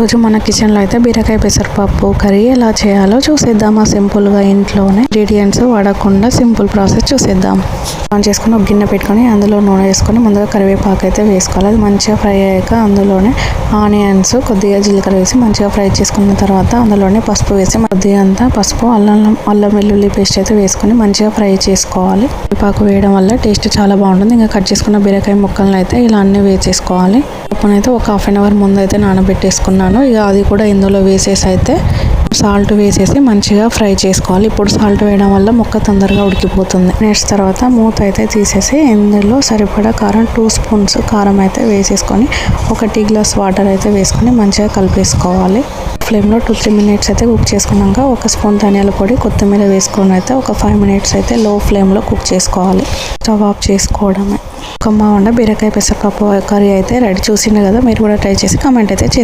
ఈరోజు మన కిచెన్లో అయితే బీరకాయ పెసరపప్పు కర్రీ ఎలా చేయాలో చూసేద్దామా. సింపుల్గా ఇంట్లోనే ఇంగ్రీడియంట్స్ వాడకుండా సింపుల్ ప్రాసెస్ చూసేద్దాం. ఆన్ చేసుకుని ఒక గిన్నె పెట్టుకొని అందులో నూనె వేసుకొని ముందుగా కరివేపాకు అయితే వేసుకోవాలి. అది మంచిగా ఫ్రై అయ్యాక అందులోనే ఆనియన్స్ కొద్దిగా జీలకర్ర వేసి మంచిగా ఫ్రై చేసుకున్న తర్వాత అందులోనే పసుపు వేసి కొద్దిగా అంతా పసుపు అల్లం వెల్లుల్లి పేస్ట్ అయితే వేసుకొని మంచిగా ఫ్రై చేసుకోవాలి. కరివేపాకు వేయడం వల్ల టేస్ట్ చాలా బాగుంటుంది. ఇంకా కట్ చేసుకున్న బీరకాయ ముక్కలను అయితే ఇలా అన్ని వేసేసుకోవాలి. పప్పునైతే ఒక హాఫ్ అన్ అవర్ ముందు అయితే నానబెట్టేసుకున్నాను. ఇక అది కూడా ఇందులో వేసేసి అయితే సాల్ట్ వేసేసి మంచిగా ఫ్రై చేసుకోవాలి. ఇప్పుడు సాల్ట్ వేయడం వల్ల ముక్క తొందరగా ఉడికిపోతుంది. నెక్స్ట్ తర్వాత మూత అయితే తీసేసి ఇందులో సరిపడా కారం 2 స్పూన్స్ కారం అయితే వేసేసుకొని ఒక టీ గ్లాస్ వాటర్ అయితే వేసుకొని మంచిగా కలిపేసుకోవాలి. ఫ్లేమ్లో 2-3 మినిట్స్ అయితే కుక్ చేసుకున్నాక ఒక స్పూన్ ధనియాల పొడి కొత్తిమీర వేసుకొని అయితే ఒక 5 మినిట్స్ అయితే లో ఫ్లేమ్లో కుక్ చేసుకోవాలి. స్టవ్ ఆఫ్ చేసుకోవడమే. కమ్మగా బీరకాయ పెసరపప్పు కర్రీ అయితే రెడీ. చూసిండే కదా, మీరు కూడా ట్రై చేసి కామెంట్ అయితే చేసి